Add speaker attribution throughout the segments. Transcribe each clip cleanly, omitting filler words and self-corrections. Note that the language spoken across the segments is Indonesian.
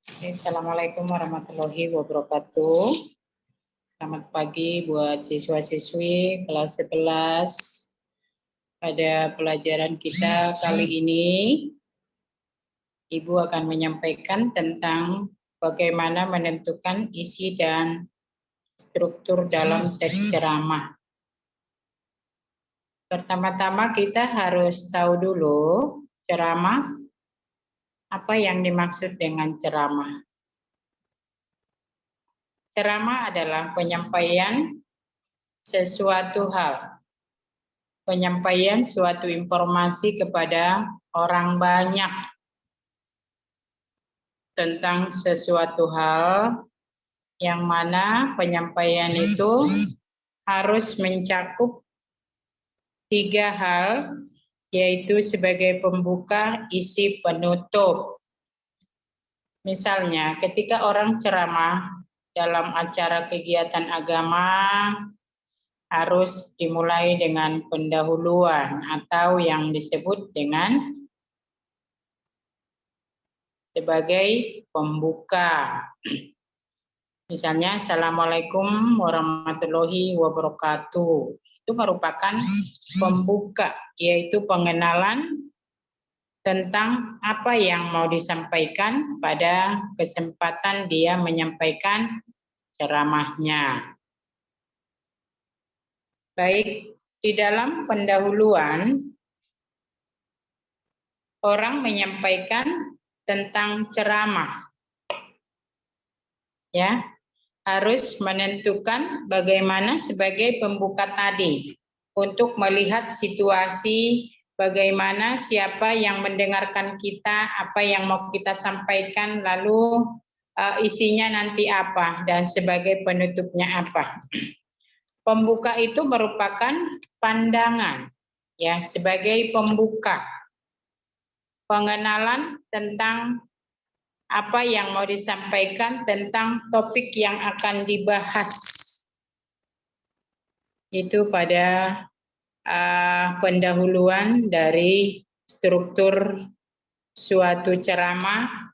Speaker 1: Assalamualaikum warahmatullahi wabarakatuh. Selamat pagi buat siswa-siswi kelas 11. Pada pelajaran kita kali ini, Ibu akan menyampaikan tentang bagaimana menentukan isi dan struktur dalam teks ceramah. Pertama-tama kita harus tahu dulu ceramah, apa yang dimaksud dengan ceramah. Ceramah adalah penyampaian sesuatu hal, penyampaian suatu informasi kepada orang banyak tentang sesuatu hal yang mana penyampaian itu harus mencakup 3 hal, yaitu sebagai pembuka, isi, penutup. Misalnya, ketika orang ceramah dalam acara kegiatan agama, harus dimulai dengan pendahuluan atau yang disebut dengan sebagai pembuka. Misalnya, Assalamualaikum warahmatullahi wabarakatuh. Itu merupakan pembuka, yaitu pengenalan tentang apa yang mau disampaikan pada kesempatan dia menyampaikan ceramahnya. Baik, di dalam pendahuluan, orang menyampaikan tentang ceramah. Ya, harus menentukan bagaimana sebagai pembuka tadi untuk melihat situasi bagaimana siapa yang mendengarkan kita, apa yang mau kita sampaikan, lalu isinya nanti apa dan sebagai penutupnya apa. Pembuka itu merupakan pandangan ya sebagai pembuka. Pengenalan tentang apa yang mau disampaikan tentang topik yang akan dibahas. Itu pada pendahuluan dari struktur suatu ceramah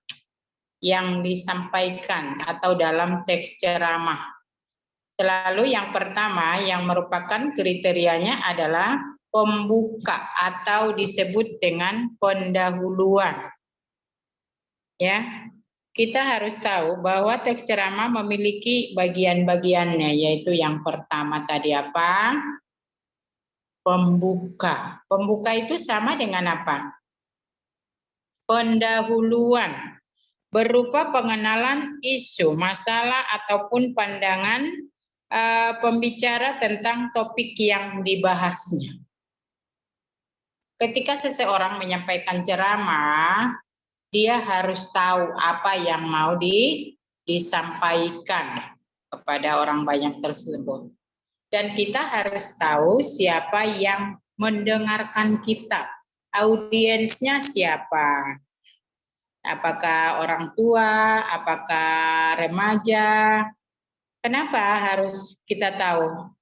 Speaker 1: yang disampaikan atau dalam teks ceramah. Selalu yang pertama yang merupakan kriterianya adalah pembuka atau disebut dengan pendahuluan. Ya, kita harus tahu bahwa teks ceramah memiliki bagian-bagiannya, yaitu yang pertama tadi apa? Pembuka. Pembuka itu sama dengan apa? Pendahuluan. Berupa pengenalan isu, masalah, ataupun pandangan pembicara tentang topik yang dibahasnya. Ketika seseorang menyampaikan ceramah, dia harus tahu apa yang mau disampaikan kepada orang banyak tersebut. Dan kita harus tahu siapa yang mendengarkan kita. Audiensnya siapa? Apakah orang tua, apakah remaja? Kenapa harus kita tahu?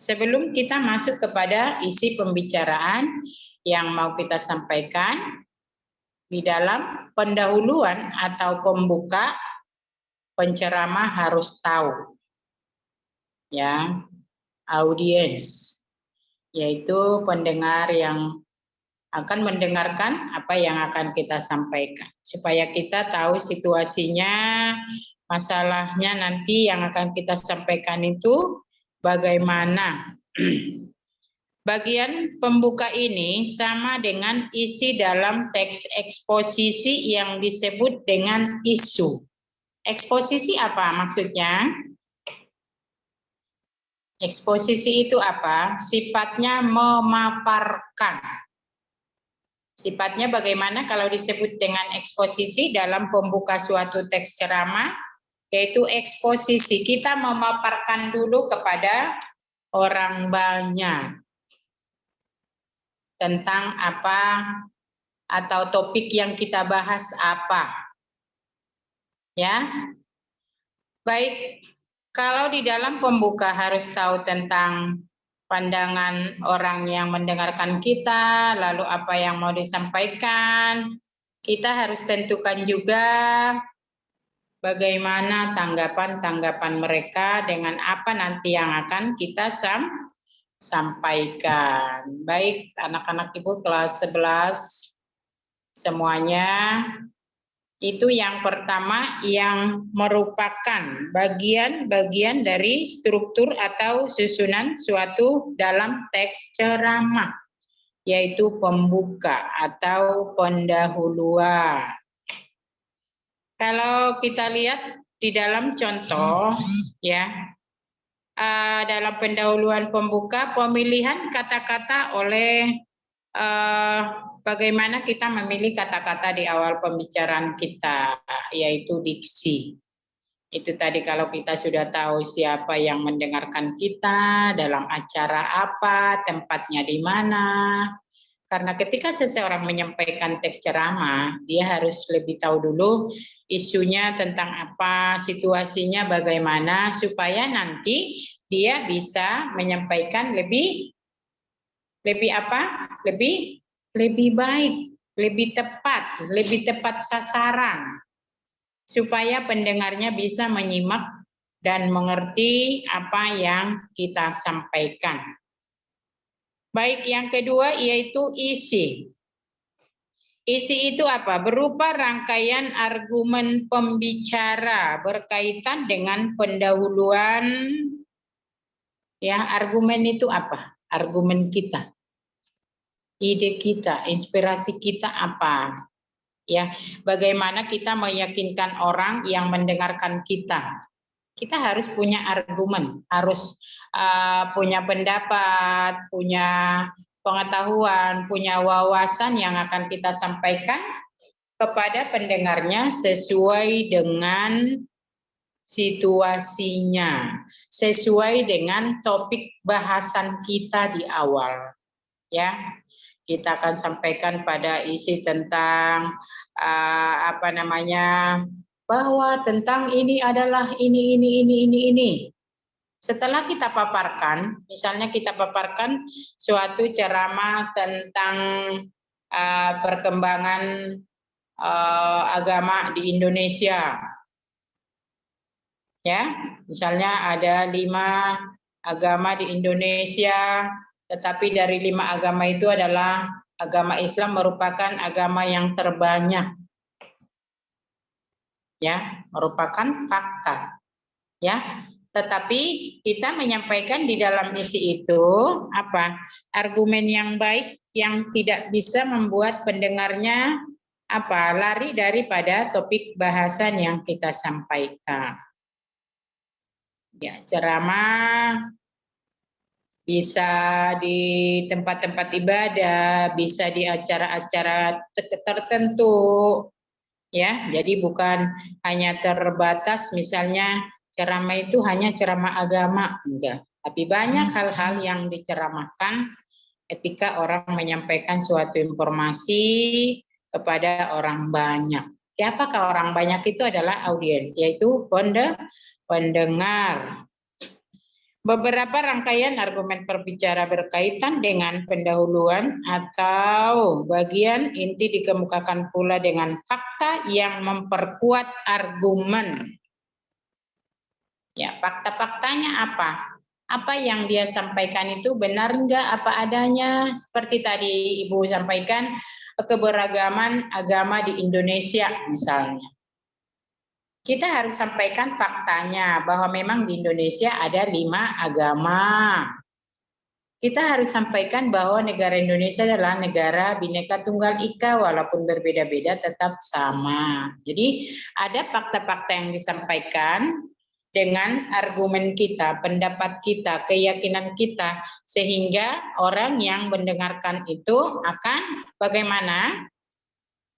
Speaker 1: Sebelum kita masuk kepada isi pembicaraan yang mau kita sampaikan, di dalam pendahuluan atau pembuka, penceramah harus tahu ya, audiens, yaitu pendengar yang akan mendengarkan apa yang akan kita sampaikan, supaya kita tahu situasinya, masalahnya nanti yang akan kita sampaikan itu bagaimana. Bagian pembuka ini sama dengan isi dalam teks eksposisi yang disebut dengan isu. Eksposisi apa maksudnya? Eksposisi itu apa? Sifatnya memaparkan. Sifatnya bagaimana kalau disebut dengan eksposisi dalam pembuka suatu teks ceramah? Yaitu eksposisi. Kita memaparkan dulu kepada orang banyak tentang apa atau topik yang kita bahas apa. Ya. Baik, kalau di dalam pembuka harus tahu tentang pandangan orang yang mendengarkan kita, lalu apa yang mau disampaikan, kita harus tentukan juga bagaimana tanggapan-tanggapan mereka dengan apa nanti yang akan kita sampaikan. Baik, anak-anak Ibu kelas 11 semuanya. Itu yang pertama yang merupakan bagian-bagian dari struktur atau susunan suatu dalam teks ceramah, yaitu pembuka atau pendahuluan. Kalau kita lihat di dalam contoh, ya, dalam pendahuluan pembuka, pemilihan kata-kata oleh bagaimana kita memilih kata-kata di awal pembicaraan kita, yaitu diksi. Itu tadi kalau kita sudah tahu siapa yang mendengarkan kita, dalam acara apa, tempatnya di mana. Karena ketika seseorang menyampaikan teks ceramah, dia harus lebih tahu dulu isunya tentang apa, situasinya bagaimana, supaya nanti dia bisa menyampaikan lebih apa? Lebih baik, lebih tepat sasaran, supaya pendengarnya bisa menyimak dan mengerti apa yang kita sampaikan. Baik, yang kedua yaitu isi. Isi itu apa? Berupa rangkaian argumen pembicara berkaitan dengan pendahuluan. Ya, argumen itu apa? Argumen kita. Ide kita, inspirasi kita apa? Ya, bagaimana kita meyakinkan orang yang mendengarkan kita. Kita harus punya argumen, harus punya pendapat, punya pengetahuan, punya wawasan yang akan kita sampaikan kepada pendengarnya sesuai dengan situasinya, sesuai dengan topik bahasan kita di awal. Ya, kita akan sampaikan pada isi tentang bahwa tentang ini adalah ini. Setelah kita paparkan, misalnya kita paparkan suatu ceramah tentang perkembangan agama di Indonesia. Ya, misalnya ada 5 agama di Indonesia, tetapi dari 5 agama itu adalah agama Islam merupakan agama yang terbanyak. Ya, merupakan fakta. Ya, tetapi kita menyampaikan di dalam isi itu apa? Argumen yang baik yang tidak bisa membuat pendengarnya lari daripada topik bahasan yang kita sampaikan. Ya, ceramah bisa di tempat-tempat ibadah, bisa di acara-acara tertentu. Ya, jadi bukan hanya terbatas misalnya ceramah itu hanya ceramah agama, enggak. Tapi banyak hal-hal yang diceramahkan ketika orang menyampaikan suatu informasi kepada orang banyak. Siapakah orang banyak? Itu adalah audiens, yaitu pendengar. Beberapa rangkaian argumen perbicara berkaitan dengan pendahuluan atau bagian inti dikemukakan pula dengan fakta yang memperkuat argumen. Ya, fakta-faktanya apa? Apa yang dia sampaikan itu benar enggak apa adanya? Seperti tadi Ibu sampaikan, keberagaman agama di Indonesia misalnya. Kita harus sampaikan faktanya bahwa memang di Indonesia ada 5 agama. Kita harus sampaikan bahwa negara Indonesia adalah negara Bhinneka Tunggal Ika, walaupun berbeda-beda tetap sama. Jadi ada fakta-fakta yang disampaikan dengan argumen kita, pendapat kita, keyakinan kita, sehingga orang yang mendengarkan itu akan bagaimana?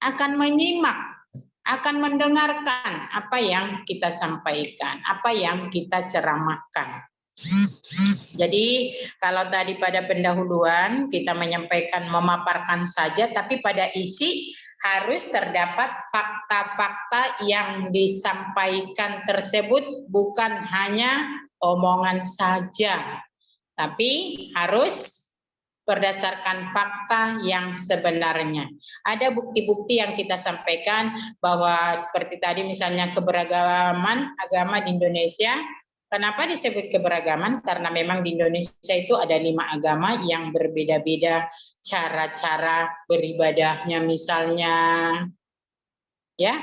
Speaker 1: Akan menyimak, akan mendengarkan apa yang kita sampaikan, apa yang kita ceramahkan. Jadi kalau tadi pada pendahuluan kita menyampaikan, memaparkan saja, tapi pada isi harus terdapat fakta-fakta yang disampaikan tersebut bukan hanya omongan saja, tapi harus berdasarkan fakta yang sebenarnya. Ada bukti-bukti yang kita sampaikan bahwa seperti tadi misalnya keberagaman agama di Indonesia. Kenapa disebut keberagaman? Karena memang di Indonesia itu ada 5 agama yang berbeda-beda cara-cara beribadahnya misalnya. Ya,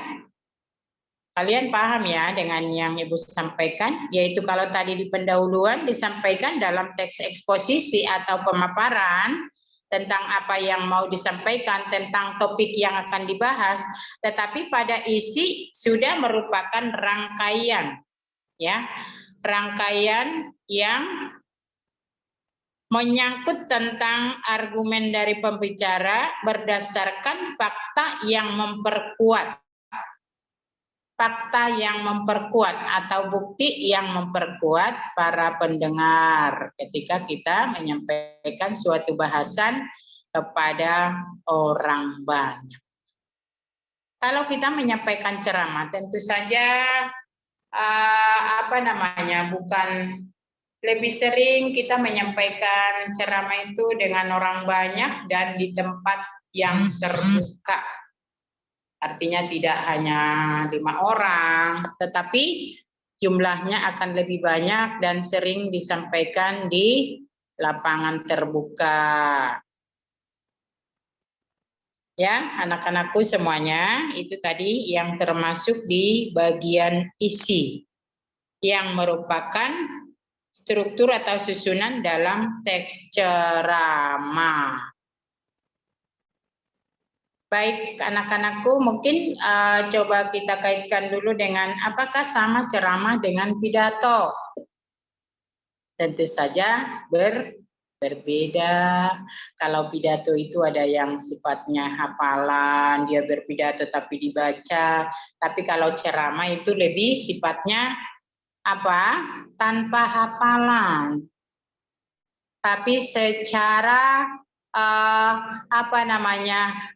Speaker 1: kalian paham ya dengan yang Ibu sampaikan? Yaitu kalau tadi di pendahuluan disampaikan dalam teks eksposisi atau pemaparan tentang apa yang mau disampaikan, tentang topik yang akan dibahas, tetapi pada isi sudah merupakan rangkaian, ya, rangkaian yang menyangkut tentang argumen dari pembicara berdasarkan fakta yang memperkuat atau bukti yang memperkuat para pendengar ketika kita menyampaikan suatu bahasan kepada orang banyak. Kalau kita menyampaikan ceramah, tentu saja bukan lebih sering kita menyampaikan ceramah itu dengan orang banyak dan di tempat yang terbuka. Artinya tidak hanya 5 orang, tetapi jumlahnya akan lebih banyak dan sering disampaikan di lapangan terbuka. Ya, anak-anakku semuanya, itu tadi yang termasuk di bagian isi, yang merupakan struktur atau susunan dalam teks ceramah. Baik, anak-anakku, mungkin coba kita kaitkan dulu dengan apakah sama ceramah dengan pidato. Tentu saja berbeda. Kalau pidato itu ada yang sifatnya hafalan, dia berpidato tapi dibaca. Tapi kalau ceramah itu lebih sifatnya apa? Tanpa hafalan. Tapi secara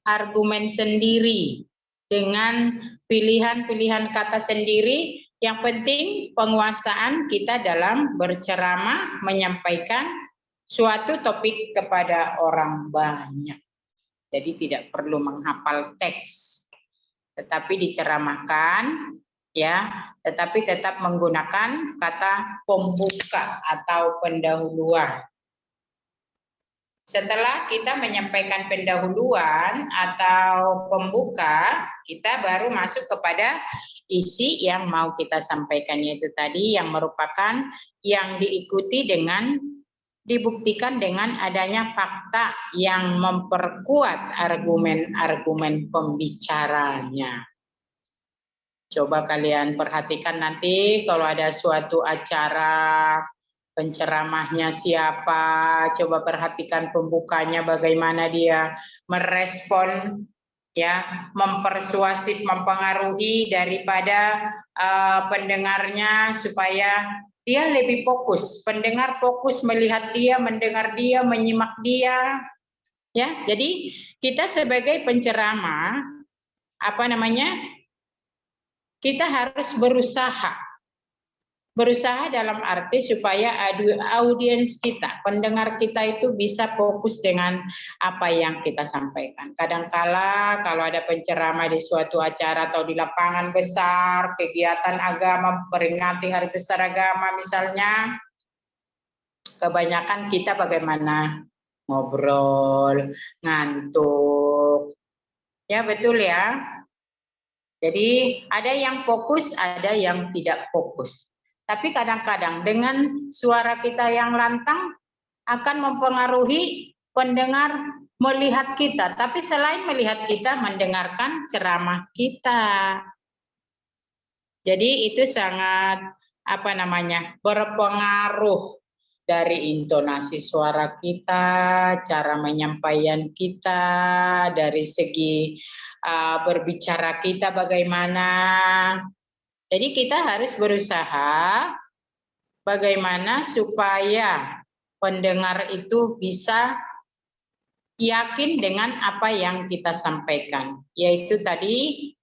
Speaker 1: argumen sendiri dengan pilihan-pilihan kata sendiri. Yang penting penguasaan kita dalam berceramah menyampaikan suatu topik kepada orang banyak. Jadi tidak perlu menghafal teks, tetapi diceramahkan, ya, tetapi tetap menggunakan kata pembuka atau pendahuluan. Setelah kita menyampaikan pendahuluan atau pembuka, kita baru masuk kepada isi yang mau kita sampaikan, yaitu tadi yang merupakan yang diikuti dengan dibuktikan dengan adanya fakta yang memperkuat argumen-argumen pembicaranya. Coba kalian perhatikan nanti kalau ada suatu acara, penceramahnya siapa, coba perhatikan pembukanya bagaimana dia merespon, ya, mempersuasif, mempengaruhi daripada pendengarnya supaya dia lebih fokus. Pendengar fokus melihat dia, mendengar dia, menyimak dia, ya. Jadi kita sebagai penceramah kita harus berusaha dalam arti supaya audiens kita, pendengar kita itu bisa fokus dengan apa yang kita sampaikan. Kadangkala kalau ada penceramah di suatu acara atau di lapangan besar, kegiatan agama, peringati hari besar agama misalnya, kebanyakan kita bagaimana? Ngobrol, ngantuk. Ya betul ya. Jadi ada yang fokus, ada yang tidak fokus. Tapi kadang-kadang dengan suara kita yang lantang akan mempengaruhi pendengar melihat kita. Tapi selain melihat kita, mendengarkan ceramah kita. Jadi itu sangat berpengaruh dari intonasi suara kita, cara menyampaikan kita, dari segi berbicara kita bagaimana. Jadi kita harus berusaha bagaimana supaya pendengar itu bisa yakin dengan apa yang kita sampaikan. Yaitu tadi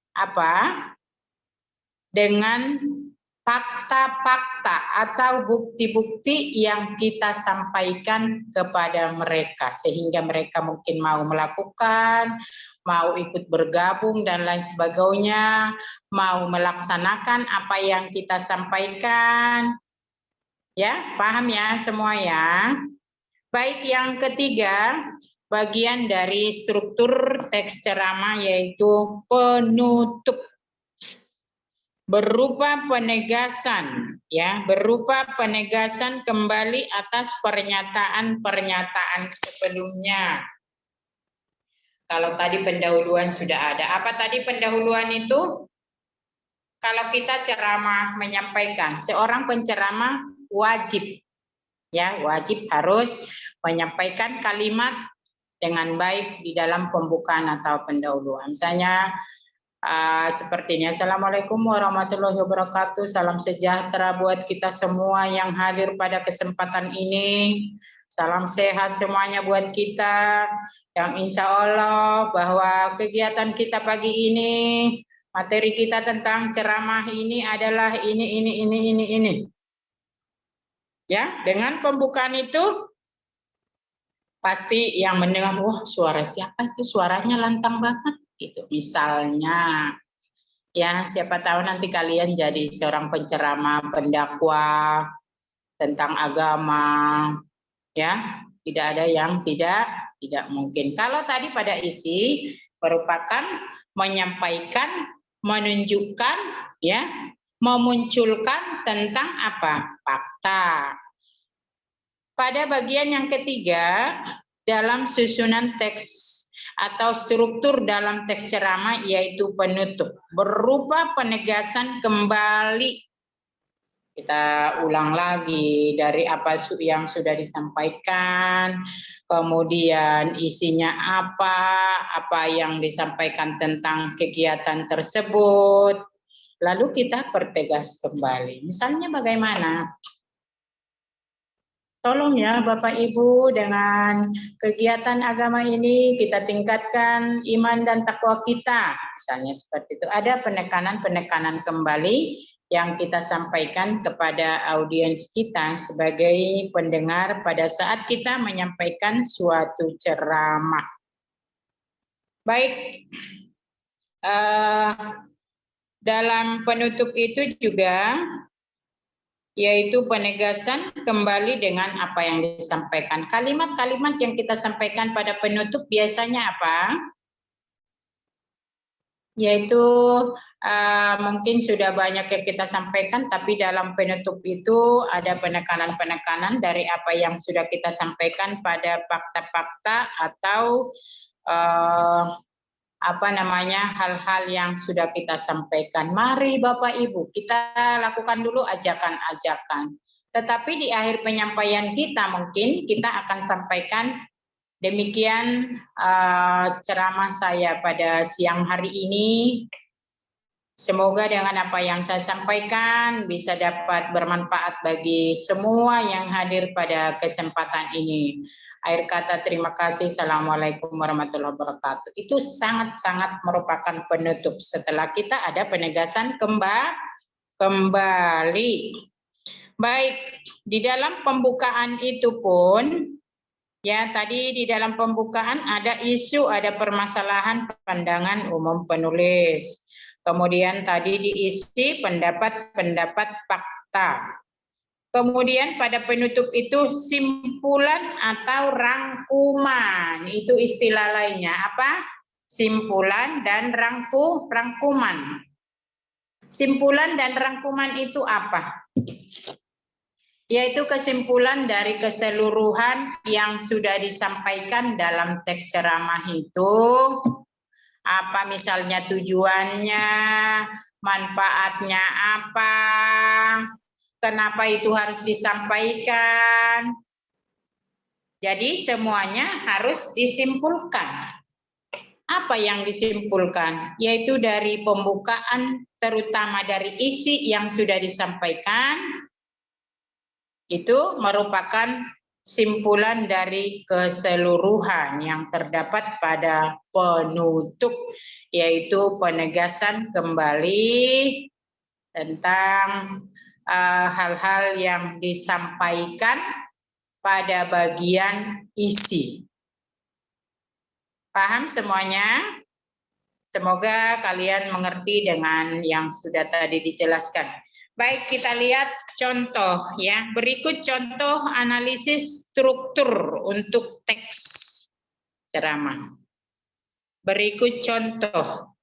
Speaker 1: dengan fakta-fakta atau bukti-bukti yang kita sampaikan kepada mereka sehingga mereka mungkin mau melakukan, mau ikut bergabung dan lain sebagainya, mau melaksanakan apa yang kita sampaikan. Ya, paham ya semua ya? Baik, yang ketiga, bagian dari struktur teks ceramah yaitu penutup. Berupa penegasan, ya, berupa penegasan kembali atas pernyataan-pernyataan sebelumnya. Kalau tadi pendahuluan sudah ada. Apa tadi pendahuluan itu? Kalau kita ceramah menyampaikan, seorang penceramah wajib, ya, wajib harus menyampaikan kalimat dengan baik di dalam pembukaan atau pendahuluan. Misalnya sepertinya, Assalamualaikum warahmatullahi wabarakatuh. Salam sejahtera buat kita semua yang hadir pada kesempatan ini. Salam sehat semuanya buat kita. Yang insya Allah bahwa kegiatan kita pagi ini, materi kita tentang ceramah ini adalah ini. Ya, dengan pembukaan itu pasti yang mendengar, wah suara siapa itu, suaranya lantang banget. Gitu. Misalnya, ya siapa tahu nanti kalian jadi seorang penceramah, pendakwah tentang agama, ya tidak ada yang tidak mungkin. Kalau tadi pada isi merupakan menyampaikan, menunjukkan, ya, memunculkan tentang apa? Fakta. Pada bagian yang ketiga, dalam susunan teks atau struktur dalam teks ceramah yaitu penutup, berupa penegasan kembali. Kita ulang lagi dari apa yang sudah disampaikan, kemudian isinya apa yang disampaikan tentang kegiatan tersebut, lalu kita pertegas kembali. Misalnya bagaimana? Tolong ya Bapak Ibu, dengan kegiatan agama ini kita tingkatkan iman dan takwa kita. Misalnya seperti itu. Ada penekanan-penekanan kembali yang kita sampaikan kepada audiens kita sebagai pendengar pada saat kita menyampaikan suatu ceramah. Baik, dalam penutup itu juga yaitu penegasan kembali dengan apa yang disampaikan. Kalimat-kalimat yang kita sampaikan pada penutup biasanya apa? Yaitu mungkin sudah banyak yang kita sampaikan, tapi dalam penutup itu ada penekanan-penekanan dari apa yang sudah kita sampaikan pada fakta-fakta atau hal-hal yang sudah kita sampaikan. Mari Bapak Ibu, kita lakukan dulu ajakan-ajakan. Tetapi di akhir penyampaian kita mungkin kita akan sampaikan demikian ceramah saya pada siang hari ini. Semoga dengan apa yang saya sampaikan bisa dapat bermanfaat bagi semua yang hadir pada kesempatan ini. Akhir kata terima kasih. Assalamualaikum warahmatullahi wabarakatuh. Itu sangat-sangat merupakan penutup setelah kita ada penegasan kembali. Baik, di dalam pembukaan itu pun, ya tadi di dalam pembukaan ada isu, ada permasalahan pandangan umum penulis. Kemudian tadi diisi pendapat-pendapat fakta. Kemudian pada penutup itu simpulan atau rangkuman, itu istilah lainnya apa? Simpulan dan rangkuman. Simpulan dan rangkuman itu apa? Yaitu kesimpulan dari keseluruhan yang sudah disampaikan dalam teks ceramah itu. Apa misalnya tujuannya, manfaatnya apa, kenapa itu harus disampaikan. Jadi semuanya harus disimpulkan. Apa yang disimpulkan? Yaitu dari pembukaan, terutama dari isi yang sudah disampaikan, itu merupakan simpulan dari keseluruhan yang terdapat pada penutup, yaitu penegasan kembali tentang hal-hal yang disampaikan pada bagian isi. Paham semuanya? Semoga kalian mengerti dengan yang sudah tadi dijelaskan. Baik, kita lihat contoh ya. Berikut contoh analisis struktur untuk teks ceramah. Berikut contoh.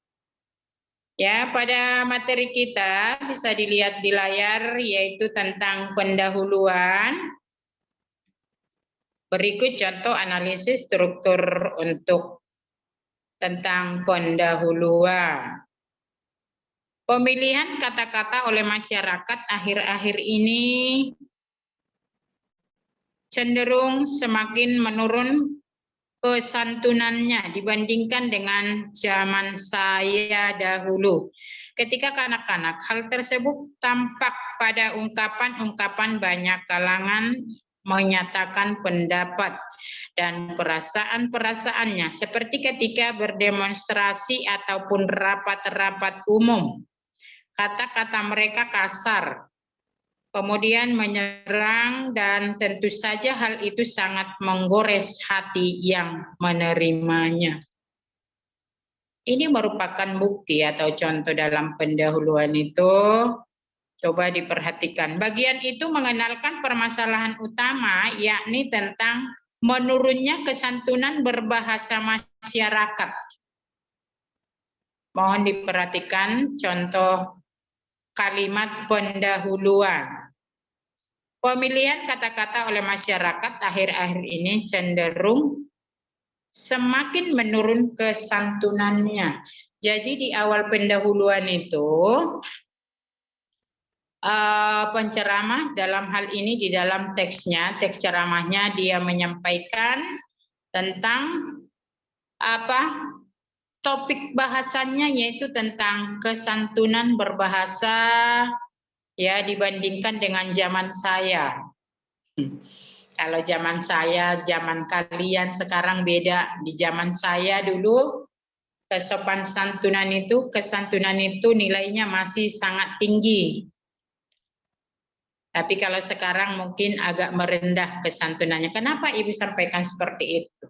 Speaker 1: Ya, pada materi kita bisa dilihat di layar yaitu tentang pendahuluan. Berikut contoh analisis struktur untuk tentang pendahuluan. Pemilihan kata-kata oleh masyarakat akhir-akhir ini cenderung semakin menurun kesantunannya dibandingkan dengan zaman saya dahulu. Ketika kanak-kanak, hal tersebut tampak pada ungkapan-ungkapan banyak kalangan menyatakan pendapat dan perasaan-perasaannya, seperti ketika berdemonstrasi ataupun rapat-rapat umum. Kata-kata mereka kasar, kemudian menyerang, dan tentu saja hal itu sangat menggores hati yang menerimanya. Ini merupakan bukti atau contoh dalam pendahuluan itu. Coba diperhatikan. Bagian itu mengenalkan permasalahan utama, yakni tentang menurunnya kesantunan berbahasa masyarakat. Mohon diperhatikan contoh kalimat pendahuluan. Pemilihan kata-kata oleh masyarakat akhir-akhir ini cenderung semakin menurun kesantunannya. Jadi di awal pendahuluan itu penceramah dalam hal ini di dalam teksnya, teks ceramahnya dia menyampaikan tentang topik bahasannya yaitu tentang kesantunan berbahasa ya dibandingkan dengan zaman saya. Kalau zaman saya, zaman kalian sekarang beda. Di zaman saya dulu kesantunan itu nilainya masih sangat tinggi. Tapi kalau sekarang mungkin agak merendah kesantunannya. Kenapa Ibu sampaikan seperti itu?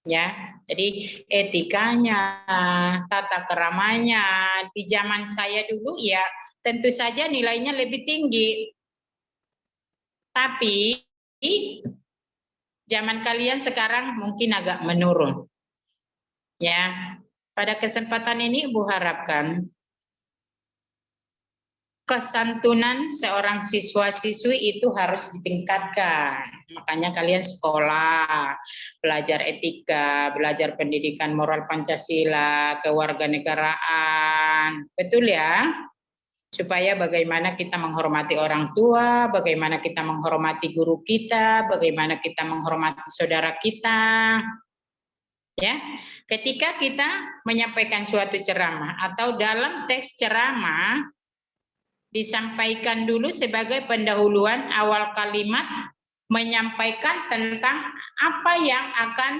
Speaker 1: Ya, jadi etikanya, tata keramanya di zaman saya dulu ya tentu saja nilainya lebih tinggi. Tapi zaman kalian sekarang mungkin agak menurun. Ya, pada kesempatan ini Ibu harapkan kesantunan seorang siswa-siswi itu harus ditingkatkan. Makanya kalian sekolah, belajar etika, belajar pendidikan moral Pancasila, kewarganegaraan. Betul ya? Supaya bagaimana kita menghormati orang tua, bagaimana kita menghormati guru kita, bagaimana kita menghormati saudara kita. Ya, ketika kita menyampaikan suatu ceramah atau dalam teks ceramah disampaikan dulu sebagai pendahuluan awal kalimat menyampaikan tentang apa yang akan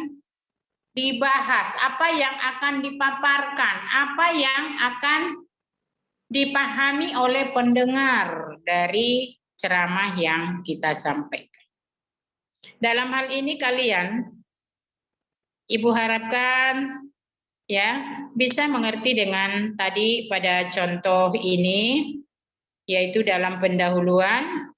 Speaker 1: dibahas, apa yang akan dipaparkan, apa yang akan dipahami oleh pendengar dari ceramah yang kita sampaikan. Dalam hal ini kalian, Ibu harapkan ya bisa mengerti dengan tadi pada contoh ini, yaitu dalam pendahuluan,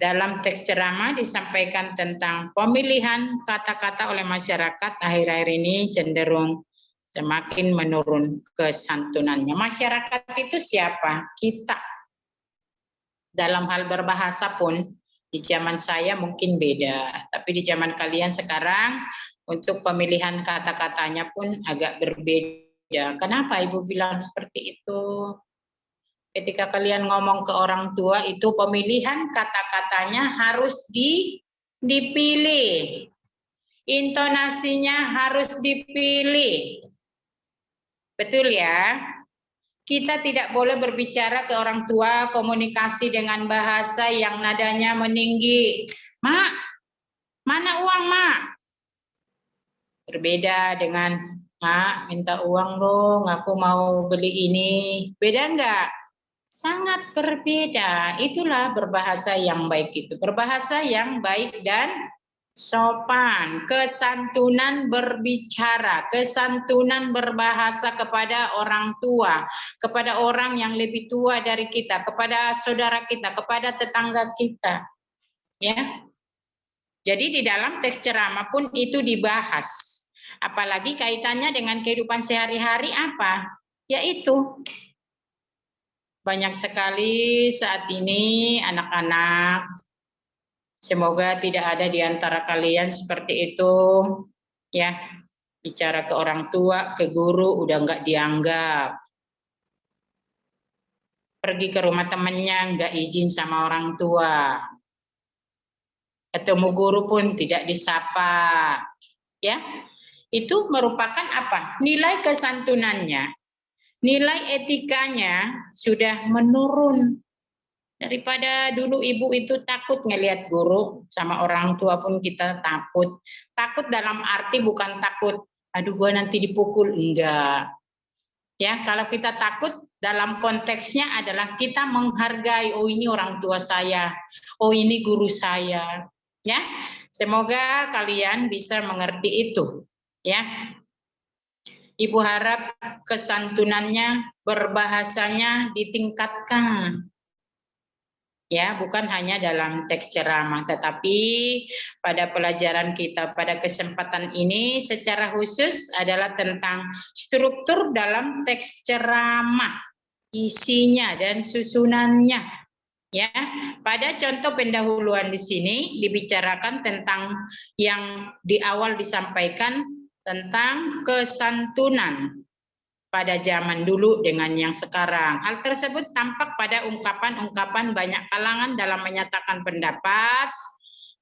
Speaker 1: dalam teks ceramah disampaikan tentang pemilihan kata-kata oleh masyarakat akhir-akhir ini cenderung semakin menurun kesantunannya. Masyarakat itu siapa? Kita. Dalam hal berbahasa pun di zaman saya mungkin beda, tapi di zaman kalian sekarang untuk pemilihan kata-katanya pun agak berbeda. Kenapa Ibu bilang seperti itu? Ketika kalian ngomong ke orang tua itu pemilihan kata-katanya harus dipilih. Intonasinya harus dipilih. Betul ya? Kita tidak boleh berbicara ke orang tua komunikasi dengan bahasa yang nadanya meninggi. Mak, mana uang, Mak? Berbeda dengan, Mak, minta uang dong, aku mau beli ini. Beda enggak? Sangat berbeda. Itulah berbahasa yang baik itu. Berbahasa yang baik dan sopan, kesantunan berbicara, kesantunan berbahasa kepada orang tua, kepada orang yang lebih tua dari kita, kepada saudara kita, kepada tetangga kita. Ya. Jadi di dalam teks ceramah pun itu dibahas. Apalagi kaitannya dengan kehidupan sehari-hari apa? Yaitu banyak sekali saat ini anak-anak, semoga tidak ada di antara kalian seperti itu, ya, bicara ke orang tua, ke guru, udah nggak dianggap. Pergi ke rumah temannya, nggak izin sama orang tua. Ketemu guru pun tidak disapa, ya. Itu merupakan apa? Nilai kesantunannya, nilai etikanya sudah menurun. Daripada dulu ibu itu takut ngelihat guru, sama orang tua pun kita takut. Takut dalam arti bukan takut, aduh gue nanti dipukul, enggak. Ya, kalau kita takut dalam konteksnya adalah kita menghargai, oh ini orang tua saya, oh ini guru saya. Ya, semoga kalian bisa mengerti itu. Ya, Ibu harap kesantunannya, berbahasanya ditingkatkan. Ya, bukan hanya dalam teks ceramah, tetapi pada pelajaran kita pada kesempatan ini secara khusus adalah tentang struktur dalam teks ceramah, isinya dan susunannya. Ya, pada contoh pendahuluan di sini dibicarakan tentang yang di awal disampaikan tentang kesantunan pada zaman dulu dengan yang sekarang. Hal tersebut tampak pada ungkapan-ungkapan banyak kalangan dalam menyatakan pendapat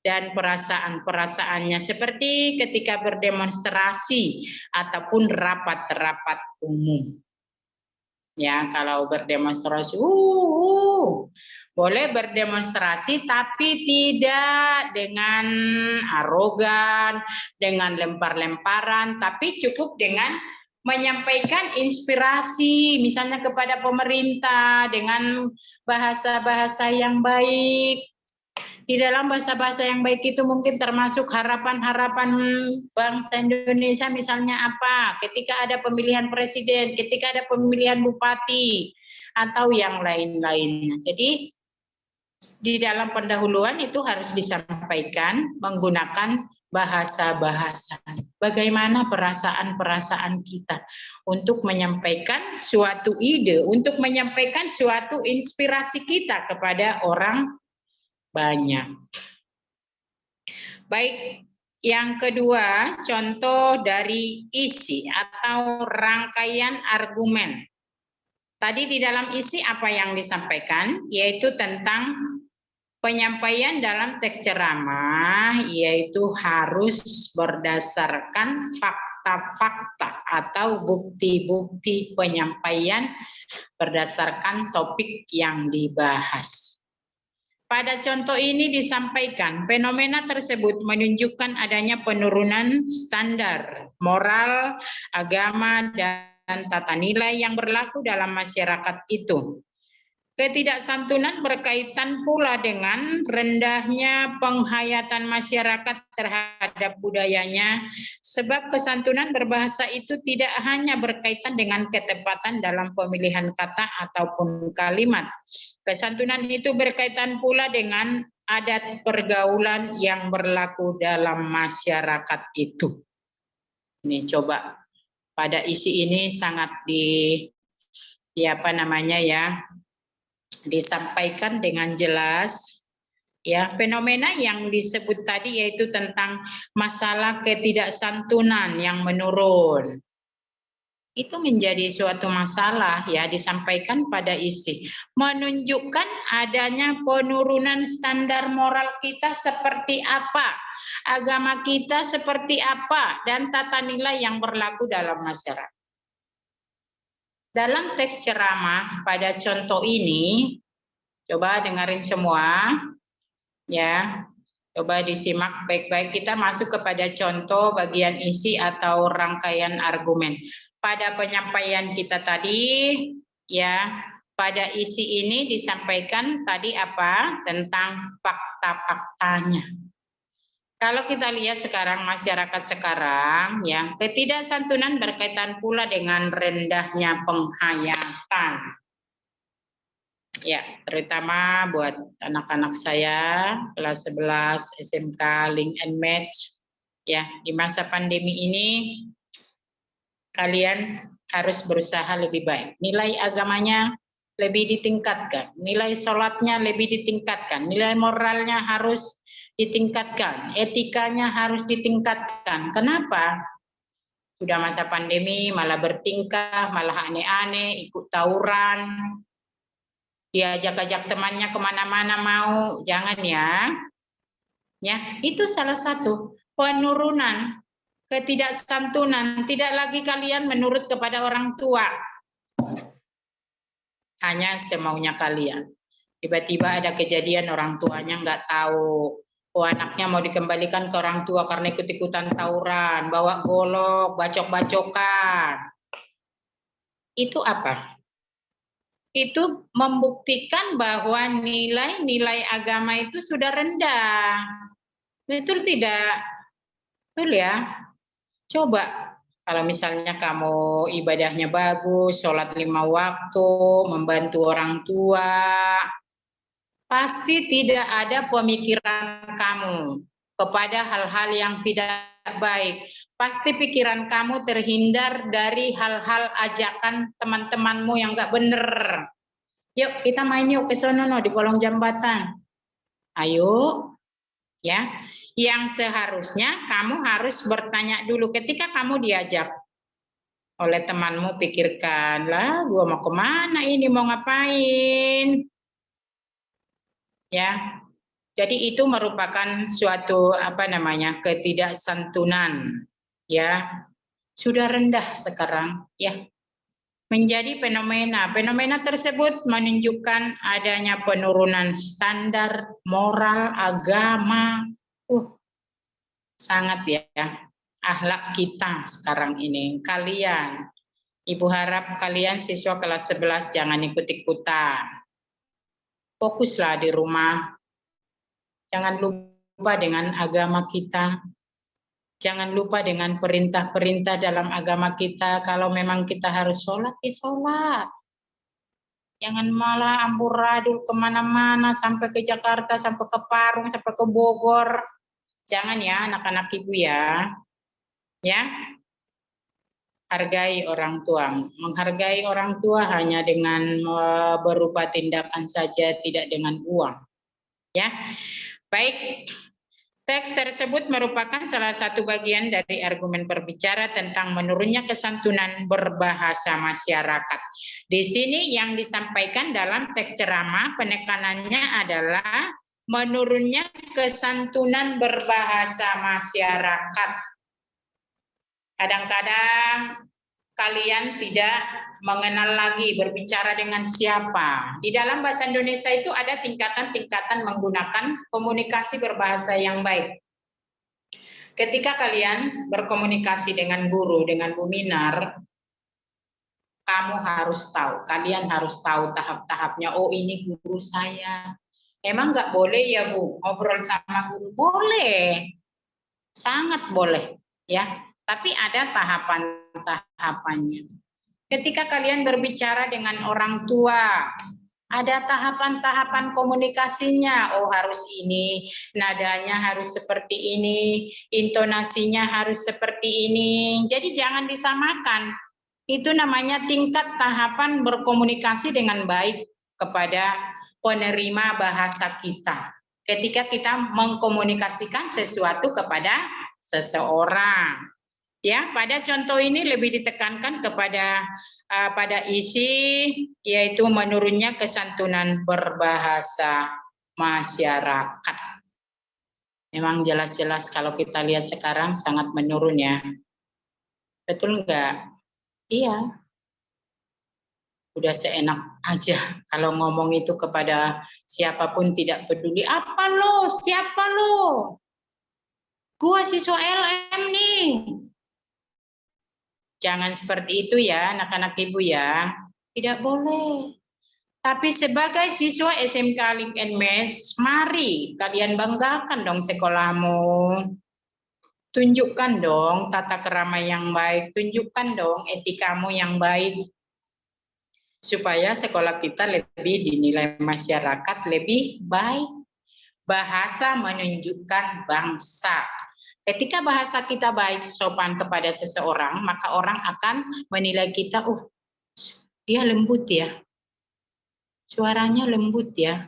Speaker 1: dan perasaan-perasaannya seperti ketika berdemonstrasi ataupun rapat-rapat umum. Ya, kalau berdemonstrasi, boleh berdemonstrasi tapi tidak dengan arogan, dengan lempar-lemparan, tapi cukup dengan menyampaikan inspirasi misalnya kepada pemerintah dengan bahasa-bahasa yang baik. Di dalam bahasa-bahasa yang baik itu mungkin termasuk harapan-harapan bangsa Indonesia, misalnya apa? Ketika ada pemilihan presiden, ketika ada pemilihan bupati, atau yang lain-lainnya. Jadi di dalam pendahuluan itu harus disampaikan menggunakan bahasa-bahasa. Bagaimana perasaan-perasaan kita untuk menyampaikan suatu ide, untuk menyampaikan suatu inspirasi kita kepada orang banyak. Baik, yang kedua, contoh dari isi atau rangkaian argumen. Tadi di dalam isi apa yang disampaikan, yaitu tentang penyampaian dalam teks ceramah, yaitu harus berdasarkan fakta-fakta atau bukti-bukti penyampaian berdasarkan topik yang dibahas. Pada contoh ini disampaikan, fenomena tersebut menunjukkan adanya penurunan standar moral, agama, dan tata nilai yang berlaku dalam masyarakat itu. Ketidaksantunan berkaitan pula dengan rendahnya penghayatan masyarakat terhadap budayanya, sebab kesantunan berbahasa itu tidak hanya berkaitan dengan ketepatan dalam pemilihan kata ataupun kalimat. Kesantunan itu berkaitan pula dengan adat pergaulan yang berlaku dalam masyarakat itu. Ini coba pada isi ini sangat disampaikan dengan jelas. Ya, fenomena yang disebut tadi yaitu tentang masalah ketidaksantunan yang menurun. Itu menjadi suatu masalah ya, disampaikan pada isi, menunjukkan adanya penurunan standar moral kita seperti apa, agama kita seperti apa, dan tata nilai yang berlaku dalam masyarakat. Dalam teks ceramah pada contoh ini, coba dengerin semua ya, coba disimak baik-baik. Kita masuk kepada contoh bagian isi atau rangkaian argumen. Pada penyampaian kita tadi, ya, pada isi ini disampaikan tadi apa? Tentang fakta-faktanya. Kalau kita lihat sekarang masyarakat sekarang, ya, ketidaksantunan berkaitan pula dengan rendahnya penghayatan. Ya, terutama buat anak-anak saya kelas 11 SMK Link and Match. Ya, di masa pandemi ini kalian harus berusaha lebih baik. Nilai agamanya lebih ditingkatkan, nilai sholatnya lebih ditingkatkan, nilai moralnya harus ditingkatkan, etikanya harus ditingkatkan. Kenapa? Sudah masa pandemi malah bertingkah, malah aneh-aneh, ikut tawuran, diajak-ajak temannya kemana-mana mau, jangan ya. Ya, itu salah satu penurunan ketidaksantunan. Tidak lagi kalian menurut kepada orang tua, hanya semaunya kalian. Tiba-tiba ada kejadian orang tuanya nggak tahu. Oh, anaknya mau dikembalikan ke orang tua karena ikut-ikutan tawuran, bawa golok, bacok-bacokan. Itu apa? Itu membuktikan bahwa nilai-nilai agama itu sudah rendah. Betul tidak? Betul ya? Coba kalau misalnya kamu ibadahnya bagus, sholat 5 waktu, membantu orang tua, pasti tidak ada pemikiran kamu kepada hal-hal yang tidak baik. Pasti pikiran kamu terhindar dari hal-hal ajakan teman-temanmu yang nggak bener. Yuk kita main yuk ke sono di kolong jembatan. Ayo, ya. Yang seharusnya kamu harus bertanya dulu ketika kamu diajak oleh temanmu, pikirkan lah, gua mau kemana ini, mau ngapain? Ya, jadi itu merupakan suatu ketidaksantunan, ya, sudah rendah sekarang, ya, menjadi fenomena. Fenomena tersebut menunjukkan adanya penurunan standar moral agama, sangat ya, akhlak kita sekarang ini. Kalian, Ibu harap kalian siswa kelas 11 jangan ikut-ikutan. Fokuslah di rumah. Jangan lupa dengan agama kita. Jangan lupa dengan perintah-perintah dalam agama kita. Kalau memang kita harus sholat, ya sholat. Jangan malah amburadul kemana-mana, sampai ke Jakarta, sampai ke Parung, sampai ke Bogor. Jangan ya anak-anak ibu ya. Ya, hargai orang tua. Menghargai orang tua hanya dengan berupa tindakan saja, tidak dengan uang. Ya, baik. Teks tersebut merupakan salah satu bagian dari argumen berbicara tentang menurunnya kesantunan berbahasa masyarakat. Di sini yang disampaikan dalam teks ceramah penekanannya adalah menurunnya kesantunan berbahasa masyarakat. Kadang-kadang kalian tidak mengenal lagi berbicara dengan siapa. Di dalam bahasa Indonesia itu ada tingkatan-tingkatan menggunakan komunikasi berbahasa yang baik. Ketika kalian berkomunikasi dengan guru, dengan Bu Minar, kamu harus tahu, kalian harus tahu tahap-tahapnya. Oh, ini guru saya. Emang nggak boleh ya Bu, ngobrol sama guru? Boleh, sangat boleh ya. Tapi ada tahapan-tahapannya. Ketika kalian berbicara dengan orang tua, ada tahapan-tahapan komunikasinya. Oh, harus ini, nadanya harus seperti ini, intonasinya harus seperti ini. Jadi jangan disamakan. Itu namanya tingkat tahapan berkomunikasi dengan baik kepada penerima bahasa kita. Ketika kita mengkomunikasikan sesuatu kepada seseorang. Ya, pada contoh ini lebih ditekankan kepada pada isi yaitu menurunnya kesantunan berbahasa masyarakat. Memang jelas-jelas kalau kita lihat sekarang sangat menurun ya. Betul enggak? Iya. Udah seenak aja kalau ngomong itu kepada siapapun tidak peduli. Apa lo? Siapa lo? Gua siswa LM nih. Jangan seperti itu ya anak-anak ibu ya. Tidak boleh. Tapi sebagai siswa SMK Alim and Mes, mari kalian banggakan dong sekolahmu. Tunjukkan dong tata kerama yang baik, tunjukkan dong etikamu yang baik. Supaya sekolah kita lebih dinilai masyarakat lebih baik. Bahasa menunjukkan bangsa. Ketika bahasa kita baik, sopan kepada seseorang, maka orang akan menilai kita, dia lembut ya. Suaranya lembut ya.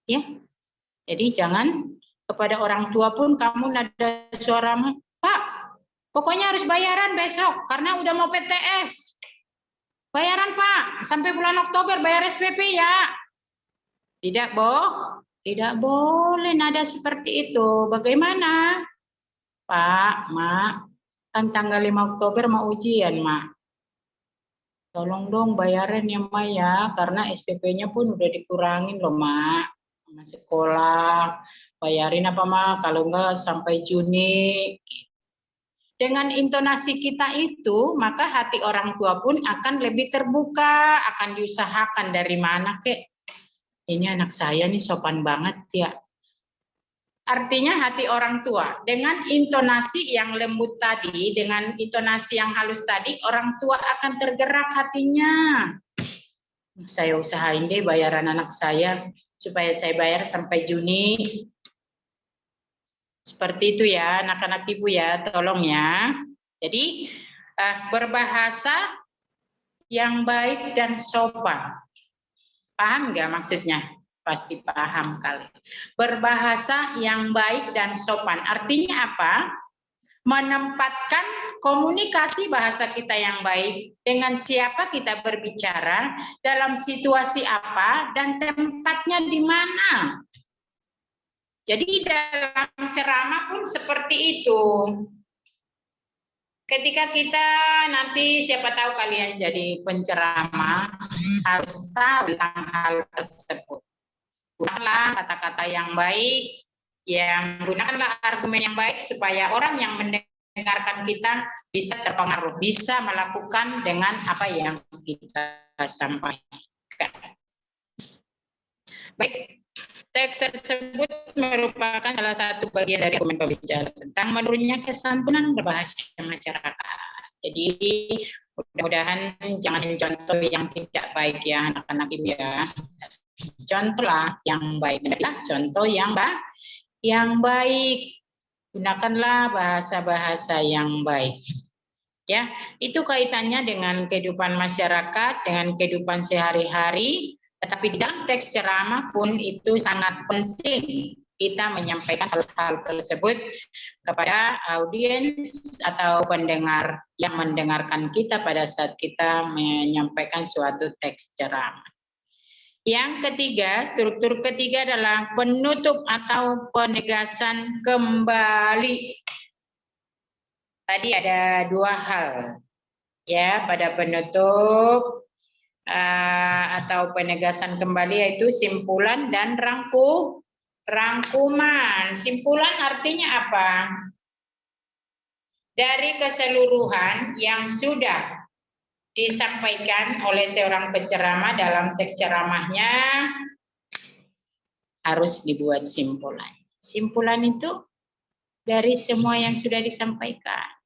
Speaker 1: Ya. Jadi jangan kepada orang tua pun kamu nada suaramu, Pak, pokoknya harus bayaran besok karena udah mau PTS. Bayaran Pak, sampai bulan Oktober bayar SPP ya. Tidak, tidak boleh nada seperti itu. Bagaimana? Pak, Mak, kan tanggal 5 Oktober mau ujian, Mak. Tolong dong bayaran ya, Mak ya, karena SPP-nya pun udah dikurangin loh, Mak. Sama sekolah, bayarin apa, Mak? Kalau enggak sampai Juni. Dengan intonasi kita itu, maka hati orang tua pun akan lebih terbuka, akan diusahakan dari mana, kek. Ini anak saya nih sopan banget ya. Artinya hati orang tua dengan intonasi yang lembut tadi, dengan intonasi yang halus tadi, orang tua akan tergerak hatinya. Saya usahain deh bayaran anak saya supaya saya bayar sampai Juni. Seperti itu ya anak-anak ibu ya, tolong ya. Jadi berbahasa yang baik dan sopan. Paham nggak maksudnya? Pasti paham kali. Berbahasa yang baik dan sopan. Artinya apa? Menempatkan komunikasi bahasa kita yang baik dengan siapa kita berbicara, dalam situasi apa, dan tempatnya di mana. Jadi dalam ceramah pun seperti itu. Ketika kita nanti siapa tahu kalian jadi penceramah, harus tahu tentang hal tersebut. Gunakanlah kata-kata yang baik, gunakanlah argumen yang baik supaya orang yang mendengarkan kita bisa terpengaruh, bisa melakukan dengan apa yang kita sampaikan. Baik, teks tersebut merupakan salah satu bagian dari argumen pembicara tentang menurunnya kesantunan berbahasa masyarakat. Jadi mudah-mudahan jangan contoh yang tidak baik ya anak-anak ibu ya. Contohlah yang baik, contoh yang baik. Gunakanlah bahasa-bahasa yang baik. Ya, itu kaitannya dengan kehidupan masyarakat, dengan kehidupan sehari-hari. Tetapi di dalam teks ceramah pun itu sangat penting kita menyampaikan hal-hal tersebut kepada audiens atau pendengar yang mendengarkan kita pada saat kita menyampaikan suatu teks ceramah. Yang ketiga, struktur ketiga adalah penutup atau penegasan kembali. Tadi ada dua hal ya pada penutup atau penegasan kembali, yaitu simpulan dan rangkuman. Simpulan artinya apa? Dari keseluruhan yang sudah disampaikan oleh seorang penceramah dalam teks ceramahnya harus dibuat simpulan. Simpulan itu dari semua yang sudah disampaikan.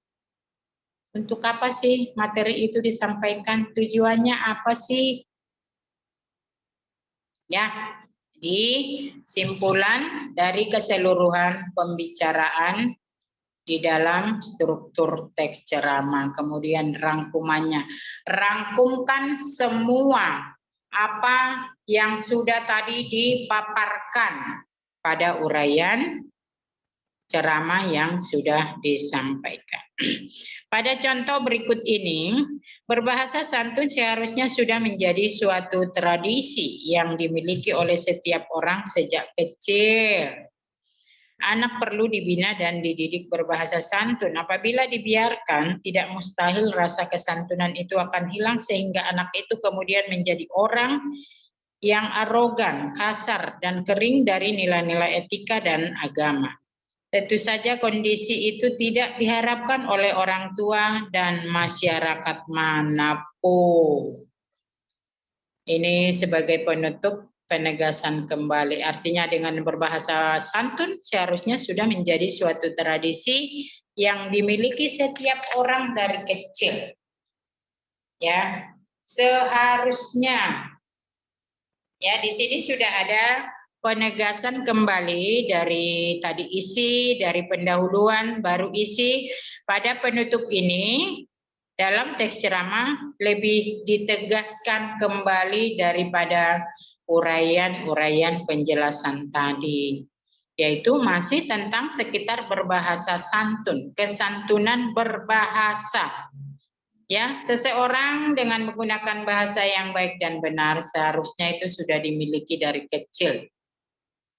Speaker 1: Untuk apa sih materi itu disampaikan? Tujuannya apa sih? Ya, jadi simpulan dari keseluruhan pembicaraan di dalam struktur teks ceramah, kemudian rangkumannya. Rangkumkan semua apa yang sudah tadi dipaparkan pada uraian ceramah yang sudah disampaikan. Pada contoh berikut ini, berbahasa santun seharusnya sudah menjadi suatu tradisi yang dimiliki oleh setiap orang sejak kecil. Anak perlu dibina dan dididik berbahasa santun. Apabila dibiarkan, tidak mustahil rasa kesantunan itu akan hilang sehingga anak itu kemudian menjadi orang yang arogan, kasar, dan kering dari nilai-nilai etika dan agama. Tentu saja kondisi itu tidak diharapkan oleh orang tua dan masyarakat manapun. Ini sebagai penutup penegasan kembali. Artinya dengan berbahasa santun seharusnya sudah menjadi suatu tradisi yang dimiliki setiap orang dari kecil. Ya, seharusnya. Ya, di sini sudah ada penegasan kembali dari tadi isi, dari pendahuluan, baru isi. Pada penutup ini, dalam teks ceramah lebih ditegaskan kembali daripada uraian-uraian penjelasan tadi, yaitu masih tentang sekitar berbahasa santun, kesantunan berbahasa. Ya, seseorang dengan menggunakan bahasa yang baik dan benar seharusnya itu sudah dimiliki dari kecil.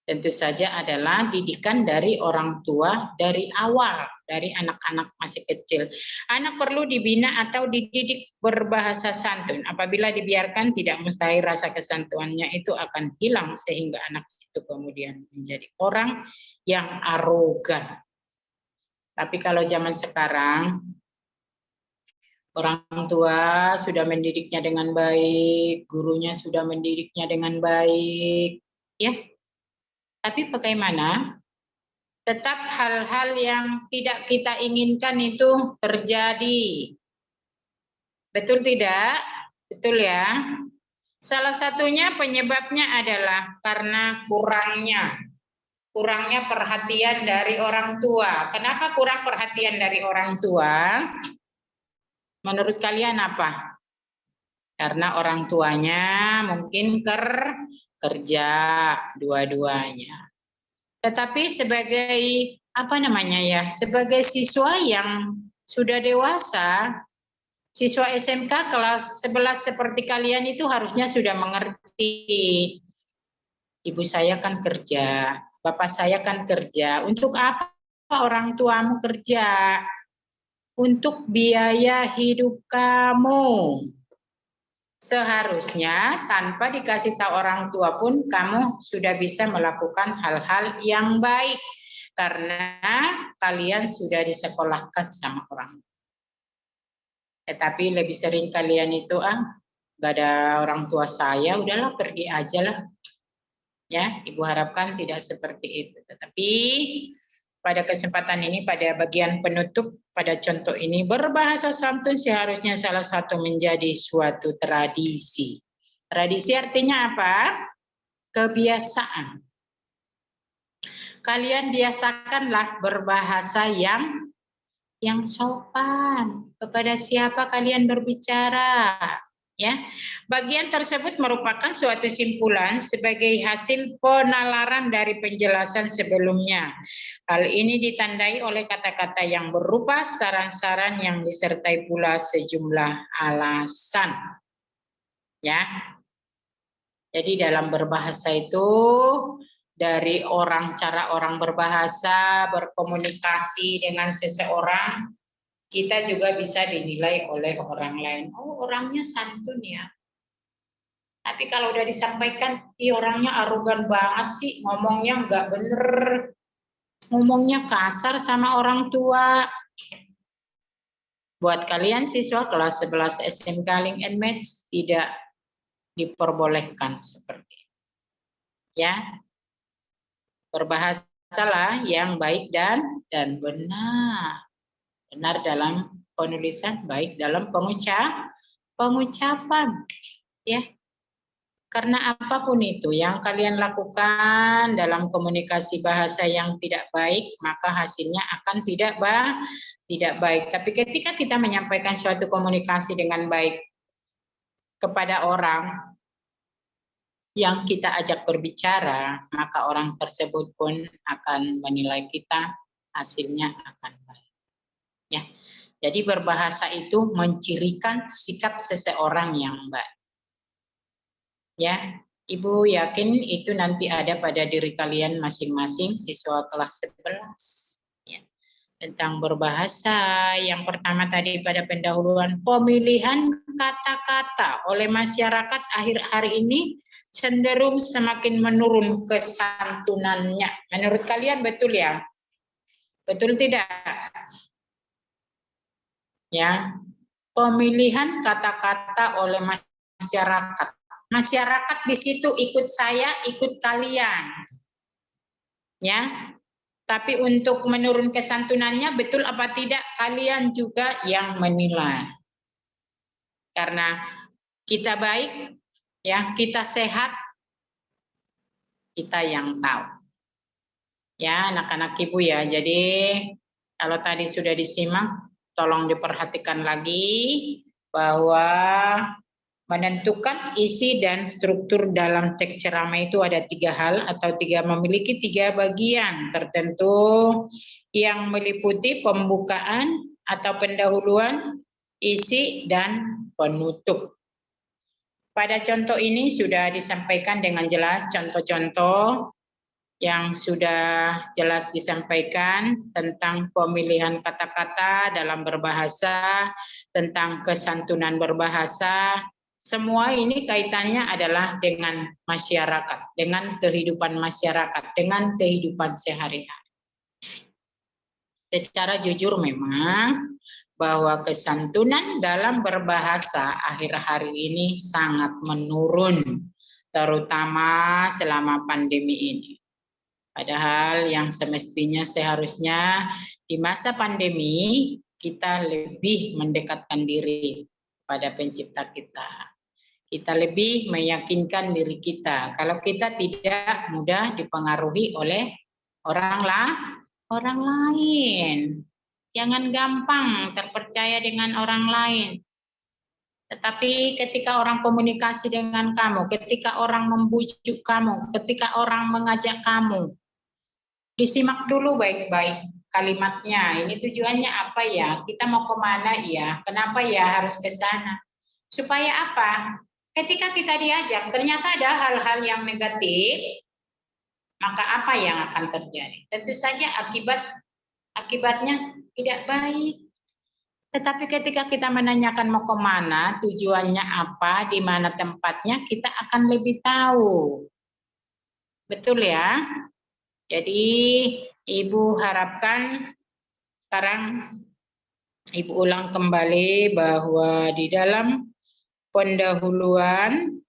Speaker 1: Tentu saja adalah didikan dari orang tua dari awal, dari anak-anak masih kecil. Anak perlu dibina atau dididik berbahasa santun. Apabila dibiarkan, tidak mustahil rasa kesantunannya itu akan hilang sehingga anak itu kemudian menjadi orang yang arogan. Tapi kalau zaman sekarang, orang tua sudah mendidiknya dengan baik, gurunya sudah mendidiknya dengan baik, ya. Tapi bagaimana? Tetap hal-hal yang tidak kita inginkan itu terjadi. Betul tidak? Betul ya? Salah satunya penyebabnya adalah karena kurangnya perhatian dari orang tua. Kenapa kurang perhatian dari orang tua? Menurut kalian apa? Karena orang tuanya mungkin kerja dua-duanya. Tetapi sebagai sebagai siswa yang sudah dewasa, siswa SMK kelas 11 seperti kalian itu harusnya sudah mengerti. Ibu saya kan kerja, bapak saya kan kerja. Untuk apa orang tuamu kerja? Untuk biaya hidup kamu. Seharusnya tanpa dikasih tahu orang tua pun kamu sudah bisa melakukan hal-hal yang baik karena kalian sudah disekolahkan sama orang. Tetapi lebih sering kalian itu gak ada orang tua saya, udahlah pergi aja lah. Ya, Ibu harapkan tidak seperti itu. Tetapi pada kesempatan ini, pada bagian penutup, pada contoh ini, berbahasa santun seharusnya salah satu menjadi suatu tradisi. Tradisi artinya apa? Kebiasaan. Kalian biasakanlah berbahasa yang sopan. Kepada siapa kalian berbicara? Ya, bagian tersebut merupakan suatu simpulan sebagai hasil penalaran dari penjelasan sebelumnya. Hal ini ditandai oleh kata-kata yang berupa saran-saran yang disertai pula sejumlah alasan. Ya, jadi dalam berbahasa itu dari cara orang berbahasa, berkomunikasi dengan seseorang, kita juga bisa dinilai oleh orang lain. Oh, orangnya santun ya. Tapi kalau udah disampaikan, orangnya arogan banget sih, ngomongnya nggak bener, ngomongnya kasar sama orang tua. Buat kalian siswa kelas 11 SMK Link and Match tidak diperbolehkan seperti itu. Ya, berbahasalah yang baik dan benar. Benar dalam penulisan, baik dalam pengucapan. Ya. Karena apapun itu yang kalian lakukan dalam komunikasi bahasa yang tidak baik, maka hasilnya akan tidak baik. Tapi ketika kita menyampaikan suatu komunikasi dengan baik kepada orang yang kita ajak berbicara, maka orang tersebut pun akan menilai kita, hasilnya akan baik. Ya. Jadi berbahasa itu mencirikan sikap seseorang yang baik. Ya, Ibu yakin itu nanti ada pada diri kalian masing-masing siswa kelas 11. Ya. Tentang berbahasa, yang pertama tadi pada pendahuluan, pemilihan kata-kata oleh masyarakat akhir hari ini cenderung semakin menurun kesantunannya. Menurut kalian betul ya? Betul tidak? Ya, pemilihan kata-kata oleh masyarakat masyarakat di situ ikut saya, ikut kalian. Ya. Tapi untuk menurun kesantunannya betul apa tidak kalian juga yang menilai. Karena kita baik, ya, kita sehat, kita yang tahu. Ya, anak-anak Ibu ya. Jadi kalau tadi sudah disimak, tolong diperhatikan lagi bahwa menentukan isi dan struktur dalam teks ceramah itu ada 3 hal atau memiliki 3 bagian tertentu yang meliputi pembukaan atau pendahuluan, isi, dan penutup. Pada contoh ini sudah disampaikan dengan jelas contoh-contoh yang sudah jelas disampaikan tentang pemilihan kata-kata dalam berbahasa, tentang kesantunan berbahasa. Semua ini kaitannya adalah dengan masyarakat, dengan kehidupan masyarakat, dengan kehidupan sehari-hari. Secara jujur memang bahwa kesantunan dalam berbahasa akhir hari ini sangat menurun, terutama selama pandemi ini. Padahal yang semestinya seharusnya di masa pandemi kita lebih mendekatkan diri pada pencipta kita. Kita lebih meyakinkan diri kita. Kalau kita tidak mudah dipengaruhi oleh orang lain. Jangan gampang terpercaya dengan orang lain. Tetapi ketika orang komunikasi dengan kamu, ketika orang membujuk kamu, ketika orang mengajak kamu, disimak dulu baik-baik kalimatnya. Ini tujuannya apa ya? Kita mau kemana ya? Kenapa ya harus ke sana? Supaya apa? Ketika kita diajak, ternyata ada hal-hal yang negatif, maka apa yang akan terjadi? Tentu saja akibatnya tidak baik. Tetapi ketika kita menanyakan mau kemana, tujuannya apa, di mana tempatnya, kita akan lebih tahu. Betul ya? Jadi Ibu harapkan sekarang Ibu ulang kembali bahwa di dalam pendahuluan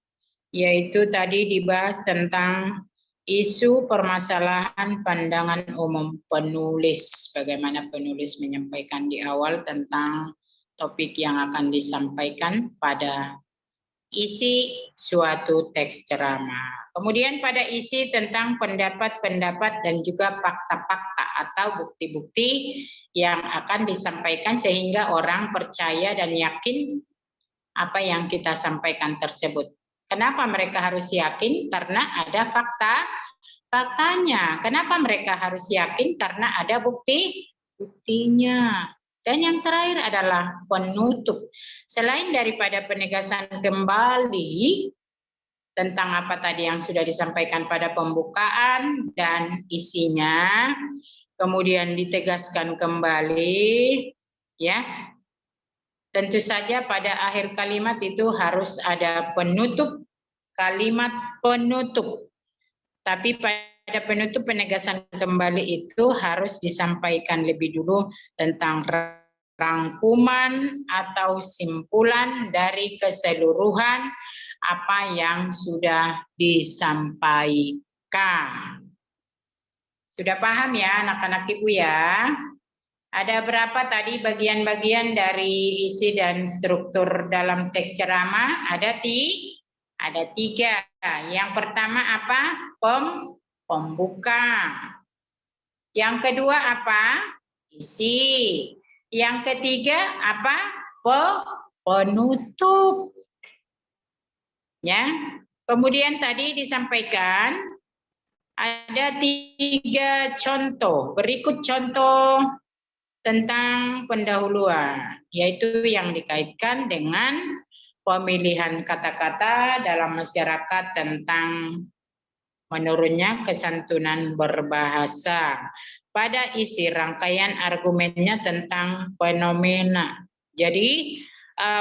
Speaker 1: yaitu tadi dibahas tentang isu permasalahan pandangan umum penulis. Bagaimana penulis menyampaikan di awal tentang topik yang akan disampaikan pada isi suatu teks ceramah. Kemudian pada isi tentang pendapat-pendapat dan juga fakta-fakta atau bukti-bukti yang akan disampaikan sehingga orang percaya dan yakin apa yang kita sampaikan tersebut. Kenapa mereka harus yakin? Karena ada faktanya. Kenapa mereka harus yakin? Karena ada buktinya. Dan yang terakhir adalah penutup. Selain daripada penegasan kembali tentang apa tadi yang sudah disampaikan pada pembukaan dan isinya, kemudian ditegaskan kembali, ya. Tentu saja pada akhir kalimat itu harus ada penutup, kalimat penutup. Tapi pada penutup penegasan kembali itu harus disampaikan lebih dulu tentang rangkuman atau simpulan dari keseluruhan apa yang sudah disampaikan. Sudah paham ya anak-anak Ibu ya? Ada berapa tadi bagian-bagian dari isi dan struktur dalam teks ceramah? Ada 3. Yang pertama apa? Pembuka. Yang kedua apa? Isi. Yang ketiga apa? Penutup. Ya. Kemudian tadi disampaikan ada 3 contoh. Berikut contoh tentang pendahuluan, yaitu yang dikaitkan dengan pemilihan kata-kata dalam masyarakat tentang menurunnya kesantunan berbahasa. Pada isi rangkaian argumennya tentang fenomena. Jadi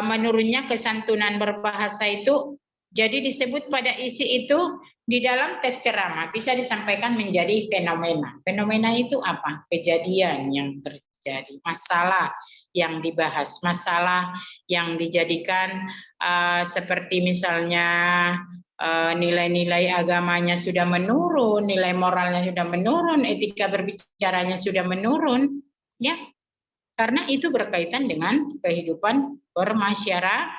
Speaker 1: menurunnya kesantunan berbahasa itu jadi disebut pada isi itu di dalam teks ceramah bisa disampaikan menjadi fenomena. Fenomena itu apa? Kejadian yang terjadi, masalah yang dibahas, masalah yang dijadikan seperti misalnya nilai-nilai agamanya sudah menurun, nilai moralnya sudah menurun, etika berbicaranya sudah menurun, ya, karena itu berkaitan dengan kehidupan permasyarakat,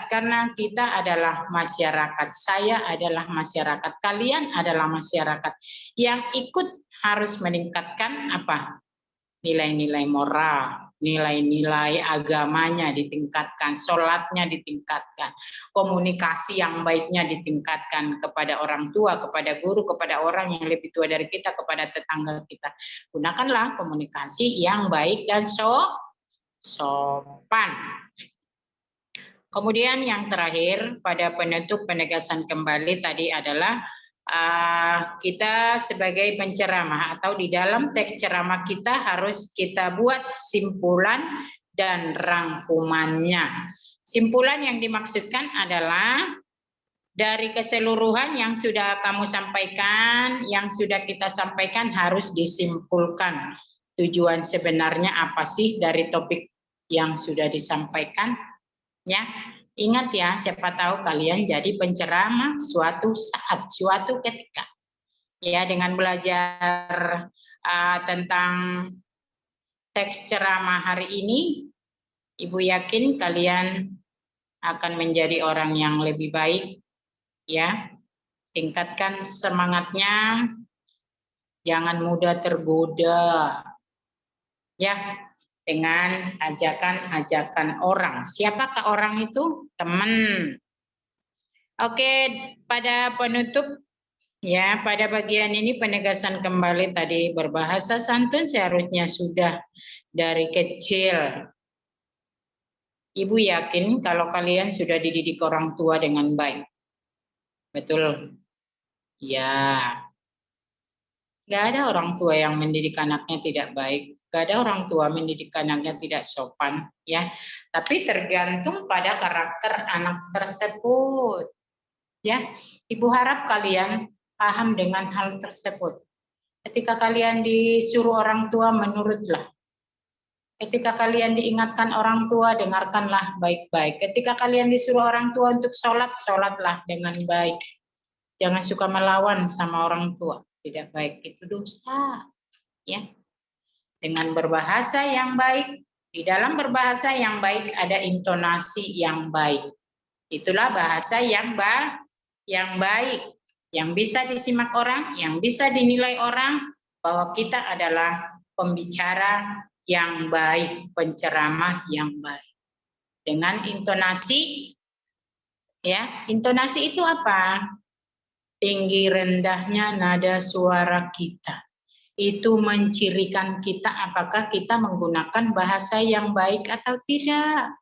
Speaker 1: karena kita adalah masyarakat, saya adalah masyarakat, kalian adalah masyarakat yang ikut harus meningkatkan apa? Nilai-nilai moral, nilai-nilai agamanya ditingkatkan, sholatnya ditingkatkan, komunikasi yang baiknya ditingkatkan kepada orang tua, kepada guru, kepada orang yang lebih tua dari kita, kepada tetangga kita. Gunakanlah komunikasi yang baik dan sopan. Kemudian yang terakhir pada penutup penegasan kembali tadi adalah kita sebagai penceramah atau di dalam teks ceramah kita harus kita buat simpulan dan rangkumannya. Simpulan yang dimaksudkan adalah dari keseluruhan yang sudah kamu sampaikan, yang sudah kita sampaikan harus disimpulkan. Tujuan sebenarnya apa sih dari topik yang sudah disampaikan? Ya, ingat ya, siapa tahu kalian jadi penceramah suatu saat, suatu ketika. Ya, dengan belajar tentang teks ceramah hari ini, Ibu yakin kalian akan menjadi orang yang lebih baik. Ya, tingkatkan semangatnya, jangan mudah tergoda. Ya, dengan ajakan-ajakan orang. Siapakah orang itu? Teman. Oke, pada penutup ya, pada bagian ini penegasan kembali tadi berbahasa santun seharusnya sudah dari kecil. Ibu yakin kalau kalian sudah dididik orang tua dengan baik. Betul? Ya. Nggak ada orang tua yang mendidik anaknya tidak baik. Nggak ada orang tua mendidik anaknya tidak sopan, ya. Tapi tergantung pada karakter anak tersebut, ya. Ibu harap kalian paham dengan hal tersebut. Ketika kalian disuruh orang tua, menurutlah. Ketika kalian diingatkan orang tua, dengarkanlah baik-baik. Ketika kalian disuruh orang tua untuk sholat, sholatlah dengan baik. Jangan suka melawan sama orang tua. Tidak baik, itu dosa. Ya, dengan berbahasa yang baik, di dalam berbahasa yang baik ada intonasi yang baik. Itulah bahasa yang baik, yang bisa disimak orang, yang bisa dinilai orang bahwa kita adalah pembicara yang baik, penceramah yang baik. Dengan intonasi, ya, intonasi itu apa? Tinggi rendahnya nada suara kita. Itu mencirikan kita apakah kita menggunakan bahasa yang baik atau tidak.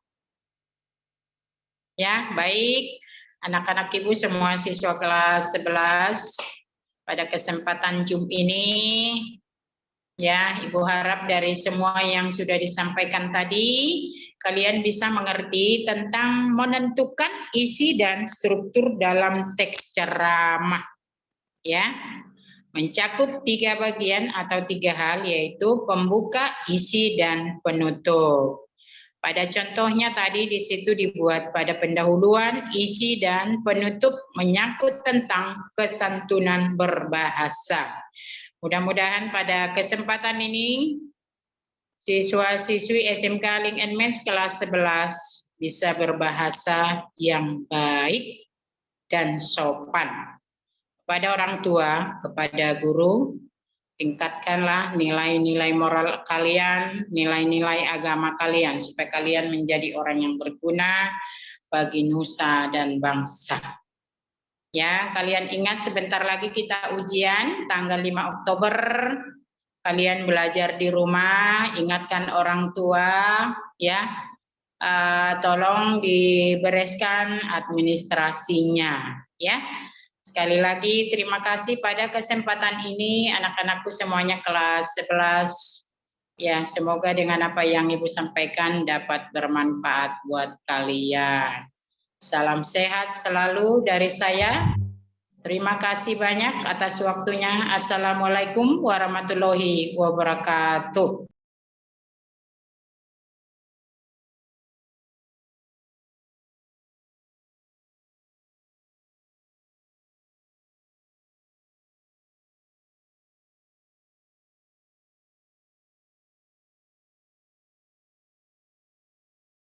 Speaker 1: Ya, baik. Anak-anak Ibu semua siswa kelas 11 pada kesempatan Zoom ini, ya, Ibu harap dari semua yang sudah disampaikan tadi, kalian bisa mengerti tentang menentukan isi dan struktur dalam teks ceramah. Ya, mencakup 3 bagian atau 3 hal, yaitu pembuka, isi, dan penutup. Pada contohnya tadi di situ dibuat pada pendahuluan, isi, dan penutup menyangkut tentang kesantunan berbahasa. Mudah-mudahan pada kesempatan ini siswa-siswi SMK Link and Match kelas 11 bisa berbahasa yang baik dan sopan. Kepada orang tua, kepada guru, tingkatkanlah nilai-nilai moral kalian, nilai-nilai agama kalian, supaya kalian menjadi orang yang berguna bagi nusa dan bangsa. Ya, kalian ingat sebentar lagi kita ujian tanggal 5 Oktober. Kalian belajar di rumah, ingatkan orang tua, ya. Tolong dibereskan administrasinya, ya. Sekali lagi terima kasih pada kesempatan ini anak-anakku semuanya kelas 11. Ya, semoga dengan apa yang Ibu sampaikan dapat bermanfaat buat kalian. Salam sehat selalu dari saya. Terima kasih banyak atas waktunya. Assalamualaikum warahmatullahi wabarakatuh.